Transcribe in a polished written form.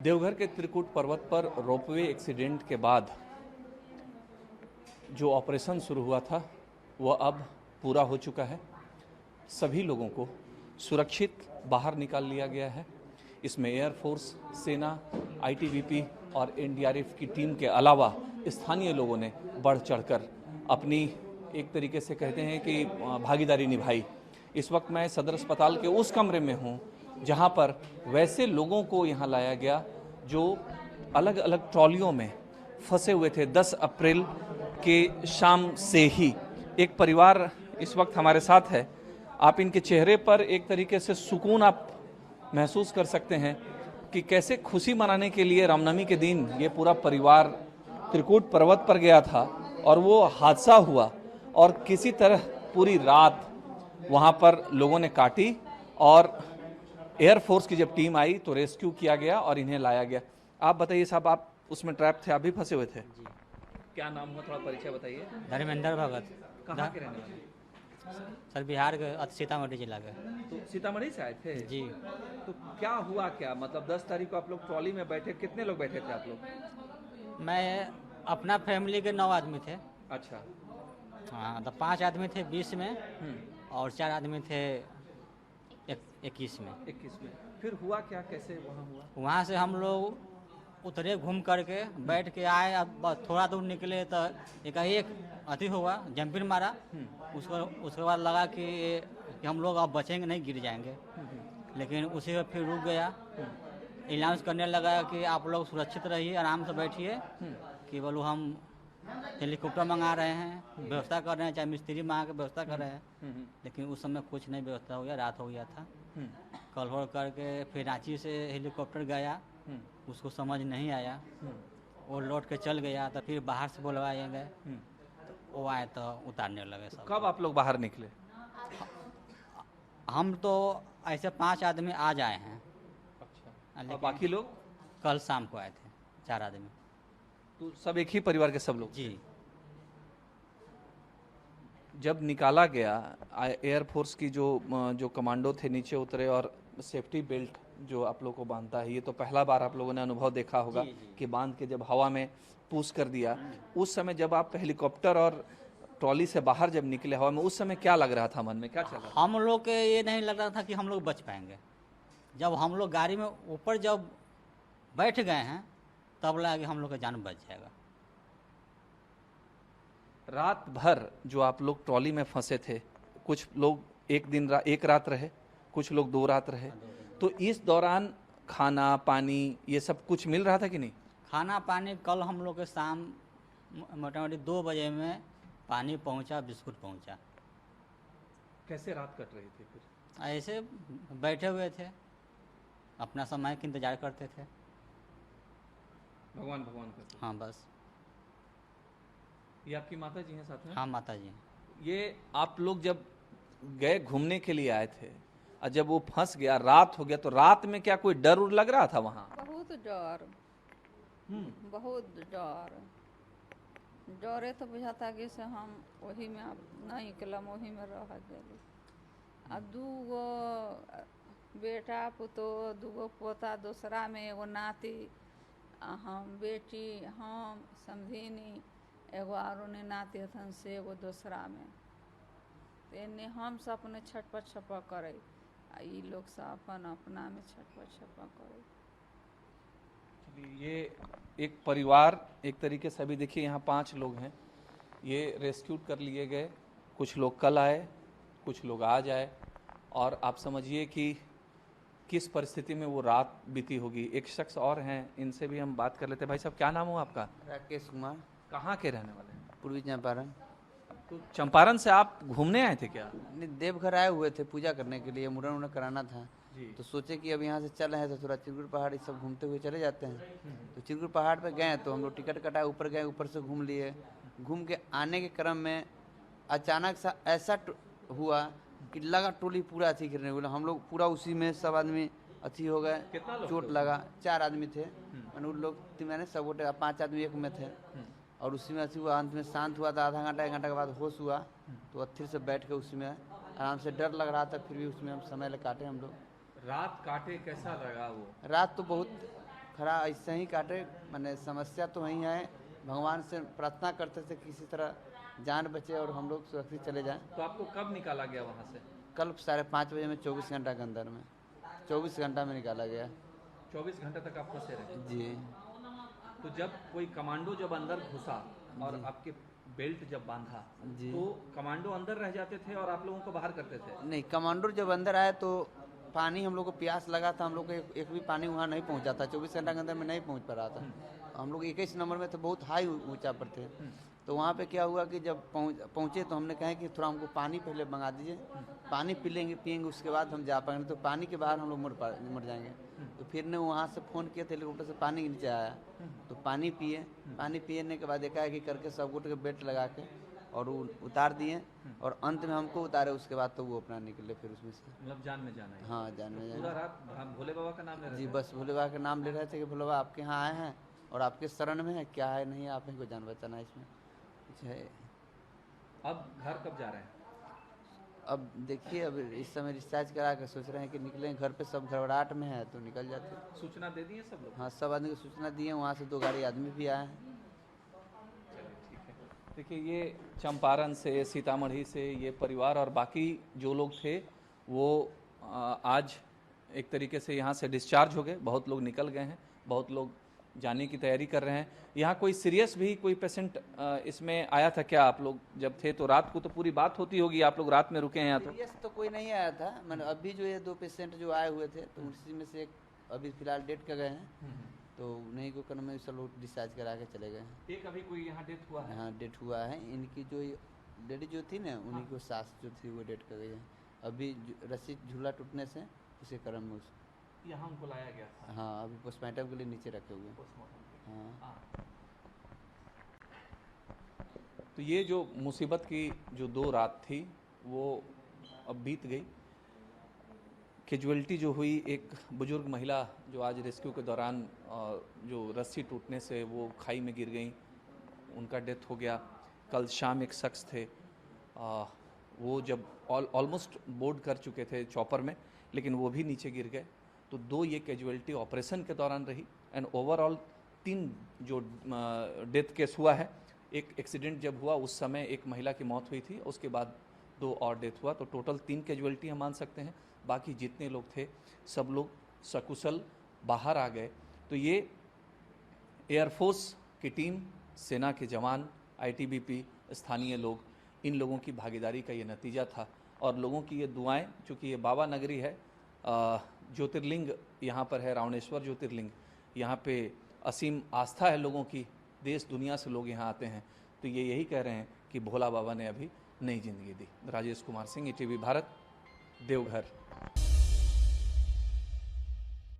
देवघर के त्रिकूट पर्वत पर रोपवे एक्सीडेंट के बाद जो ऑपरेशन शुरू हुआ था वह अब पूरा हो चुका है। सभी लोगों को सुरक्षित बाहर निकाल लिया गया है। इसमें एयरफोर्स, सेना, आईटीबीपी और एनडीआरएफ की टीम के अलावा स्थानीय लोगों ने बढ़ चढ़कर अपनी एक तरीके से कहते हैं कि भागीदारी निभाई। इस वक्त मैं सदर अस्पताल के उस कमरे में हूं जहां पर वैसे लोगों को यहां लाया गया जो अलग अलग ट्रॉलियों में फंसे हुए थे। 10 अप्रैल के शाम से ही एक परिवार इस वक्त हमारे साथ है। आप इनके चेहरे पर एक तरीके से सुकून आप महसूस कर सकते हैं कि कैसे खुशी मनाने के लिए रामनवमी के दिन ये पूरा परिवार त्रिकूट पर्वत पर गया था और वो हादसा हुआ और किसी तरह पूरी रात वहाँ पर लोगों ने काटी और एयरफोर्स की जब टीम आई तो रेस्क्यू किया गया और इन्हें लाया गया। आप बताइए साहब, आप उसमें ट्रैप थे, आप भी फंसे हुए थे? जी। क्या नाम हुआ, थोड़ा परिचय बताइए। धर्मेंद्र भगत। कहाँ के रहने वाले? सर बिहार के सीतामढ़ी जिला के। तो सीतामढ़ी से आए थे? जी। तो क्या हुआ, क्या मतलब 10 तारीख को आप लोग ट्रॉली में बैठे, कितने लोग बैठे थे आप लोग? मैं अपना फैमिली के 9 आदमी थे। अच्छा। हाँ, तो 5 आदमी थे 20 में और 4 आदमी थे 21 में। 21 में फिर हुआ क्या, कैसे वहाँ हुआ? वहाँ से हम लोग उतरे, घूम करके बैठ के आए। अब थोड़ा दूर निकले तो एक अति हुआ, जंपिंग मारा। उसके बाद लगा कि हम लोग अब बचेंगे नहीं, गिर जाएंगे। लेकिन उसी में फिर रुक गया। अनाउंस करने लगा कि आप लोग सुरक्षित रहिए, आराम से बैठिए, कि बोलो हम हेलीकॉप्टर मंगा रहे हैं, व्यवस्था कर रहे हैं, चाहे मिस्त्री मंगा के व्यवस्था कर रहे हैं। लेकिन उस समय कुछ नहीं व्यवस्था हो गया, रात हो गया था। कल हो करके फिर रांची से हेलीकॉप्टर गया, उसको समझ नहीं आया, वो लौट के चल गया। तो फिर बाहर से बुलवाए गए, तो वो आए तो उतारने लगे सब। कब आप लोग बाहर निकले? हम तो ऐसे 5 आदमी आज आए हैं। अच्छा। और बाकी लोग? कल शाम को आए थे 4 आदमी। तो सब एक ही परिवार के सब लोग? जी। जब निकाला गया, एयरफोर्स की जो कमांडो थे नीचे उतरे और सेफ्टी बेल्ट जो आप लोगों को बांधता है, ये तो पहला बार आप लोगों ने अनुभव देखा होगा। जी। कि बांध के जब हवा में पुश कर दिया, उस समय जब आप हेलीकॉप्टर और ट्रॉली से बाहर जब निकले हवा में, उस समय क्या लग रहा था, मन में क्या चल रहा था? हम लोग के ये नहीं लग रहा था कि हम लोग बच पाएंगे। जब हम लोग गाड़ी में ऊपर जब बैठ गए हैं तब लगा कि हम लोग का जान बच जाएगा। रात भर जो आप लोग ट्रॉली में फंसे थे, कुछ लोग एक रात रहे, कुछ लोग 2 रात रहे। तो इस दौरान खाना पानी ये सब कुछ मिल रहा था कि नहीं? खाना पानी कल हम लोग के शाम मोटामोटी 2 बजे में पानी पहुंचा, बिस्कुट पहुंचा। कैसे रात कट रही थी फिर? ऐसे बैठे हुए थे, अपना समय का इंतजार करते थे। भगवान करते? हाँ बस। ये आपकी माता जी हैं साथ में? हाँ माता जी। ये आप लोग जब गए घूमने के लिए आए थे और जब वो फंस गया, रात हो गया, तो रात में क्या कोई डर उर लग रहा था वहाँ? बहुत डर, बहुत डर। डरे तो बुझाता कि से हम वही में अब नहीं निकलम, वही में रह गए। अब 2 बेटा पुतोह, 2 पोता, दूसरा में एगो नाती, हम बेटी, हम समधिनी, एगो और ने नाती हथन से एगो दूसरा में। तेने हम सब अपने छटपट छपा करे, ई लोग सब अपन अपना में छटपट छपा करे। ये एक परिवार एक तरीके से, अभी देखिए यहाँ 5 लोग हैं, ये रेस्क्यू कर लिए गए। कुछ लोग कल आए, कुछ लोग आज आए, और आप समझिए कि किस परिस्थिति में वो रात बीती होगी। एक शख्स और हैं, इनसे भी हम बात कर लेते हैं। भाई साहब, क्या नाम हो आपका? राकेश कुमार। कहाँ के रहने वाले हैं? पूर्वी चंपारण। तो चंपारण से आप घूमने आए थे क्या? नहीं, देवघर आए हुए थे पूजा करने के लिए, मुरन उरन कराना था। जी। तो सोचे कि अब यहाँ से चल रहे हैं तो थोड़ा चिरकुट पहाड़ ये सब घूमते हुए चले जाते हैं। तो चिरकुट पहाड़ पे गए तो हम लोग टिकट कटाए, ऊपर गए, ऊपर से घूम लिए। घूम के आने के क्रम में अचानक सा ऐसा हुआ कि लगा टोली पूरा अथी गिरने वाला। हम लोग पूरा उसी में सब आदमी अथी हो गए, चोट लगा। 4 आदमी थे, उन लोग मैंने सब गोटे 5 आदमी एक में थे, और उसी में अथी हुआ। अंत में शांत हुआ था, आधा घंटा 1 घंटा के बाद होश हुआ। तो फिर से बैठ के उसी में आराम से, डर लग रहा था फिर भी उसमें हम समय काटे हम लोग। रात काटे, कैसा लगा वो? रात तो बहुत खरा ऐसे ही काटे, मैंने समस्या तो वही है। भगवान से प्रार्थना करते थे किसी तरह जान बचे और हम लोग सुरक्षित चले जाएं। तो आपको कब निकाला गया वहाँ से? कल 5:30 बजे में 24 घंटा के अंदर में 24 घंटा में निकाला गया। 24 घंटे तक आप फंसे रहे। जी तो जब कोई कमांडो जब अंदर घुसा और आपके बेल्ट जब बांधा, जी। तो कमांडो अंदर रह जाते थे और आप लोगों को बाहर करते थे? नहीं, कमांडो जब अंदर आए तो पानी हम लोग को प्यास लगा था, हम लोग को एक भी पानी वहाँ नहीं पहुँचा था। 24 घंटा के अंदर में नहीं पहुँच पा रहा था। हम लोग 21 नंबर में थे, बहुत हाई ऊंचा पर थे। तो वहाँ पे क्या हुआ कि जब पहुँचे तो हमने कहा कि थोड़ा हमको पानी पहले मंगा दीजिए, पानी पिएंगे उसके बाद हम जा पाएंगे। तो पानी के बाहर हम लोग मर जाएंगे। तो फिर ने वहाँ से फ़ोन किया था, हेलीकॉप्टर से पानी के नीचे आया तो पानी पिए। पानी पीने के बाद देखा है कि करके सब गोटे के बेल्ट लगा के और वो उतार दिए और अंत में हमको उतारे। उसके बाद तो वो अपना निकले फिर उसमें से। मतलब जान में जाना है। हाँ, जान में पूरा जाना। रात भोले बाबा का नाम ले रहे जी, थे? बस भोले बाबा के नाम ले रहे थे कि भोले बाबा आपके यहाँ आए हैं और आपके शरण में है, क्या है नहीं है, आप ही को जान बचाना है इसमें कुछ है। अब घर कब जा रहे हैं? अब देखिए, अब इस समय रिचार्ज करा कर सोच रहे हैं कि निकलें। घर पे सब घबराहट में है तो निकल जाते हैं। सूचना दे दी है सब लोग? हाँ, सब आदमी को सूचना दिए। वहाँ से 2 गाड़ी आदमी भी आए हैं। चलिए, ठीक है। देखिए, ये चंपारण से, सीतामढ़ी से ये परिवार और बाकी जो लोग थे वो आज एक तरीके से यहाँ से डिस्चार्ज हो गए। बहुत लोग निकल गए हैं, बहुत लोग जाने की तैयारी कर रहे हैं। यहाँ कोई सीरियस भी कोई पेशेंट इसमें आया था क्या? आप लोग जब थे तो रात को तो पूरी बात होती होगी, आप लोग रात में रुके हैं यहाँ तो? सीरियस तो कोई नहीं आया था। मैंने अभी जो ये 2 पेशेंट जो आए हुए थे तो उसी में से एक अभी फिलहाल डेट कर गए हैं। तो उन्हीं को क्रम में सब लोग डिस्चार्ज करा के चले गए हैं। एक अभी कोई यहाँ डेथ हुआ है? हाँ, डेट हुआ है। इनकी जो लेडी जो थी ना, उन्हीं को सास जो थी वो डेट कर गई है। अभी रस्सी झूला टूटने से उसी क्रम में यहाँ उनको लाया गया था? हाँ, अभी पोस्टमार्टम के लिए नीचे रखे हुए हैं। पोस्टमार्टम। हाँ। हाँ। तो ये जो मुसीबत की जो 2 रात थी वो अब बीत गई। कैजुअलिटी जो हुई, एक बुजुर्ग महिला जो आज रेस्क्यू के दौरान जो रस्सी टूटने से वो खाई में गिर गई, उनका डेथ हो गया। कल शाम एक शख्स थे, वो जब ऑलमोस्ट बोर्ड कर चुके थे चॉपर में, लेकिन वो भी नीचे गिर गए। तो 2 ये कैजुअलिटी ऑपरेशन के दौरान रही एंड ओवरऑल 3 जो डेथ केस हुआ है। एक एक्सीडेंट जब हुआ उस समय एक महिला की मौत हुई थी, उसके बाद 2 और डेथ हुआ। तो टोटल 3 कैजुअलिटी हम मान सकते हैं। बाकी जितने लोग थे सब लोग सकुशल बाहर आ गए। तो ये एयरफोर्स की टीम, सेना के जवान, आईटीबीपी, स्थानीय लोग, इन लोगों की भागीदारी का ये नतीजा था। और लोगों की ये दुआएं, चूँकि ये बाबा नगरी है, ज्योतिर्लिंग यहाँ पर है, रावणेश्वर ज्योतिर्लिंग, यहाँ पे असीम आस्था है लोगों की, देश दुनिया से लोग यहाँ आते हैं। तो ये यही कह रहे हैं कि भोला बाबा ने अभी नई जिंदगी दी। राजेश कुमार सिंह, ईटीवी भारत, देवघर।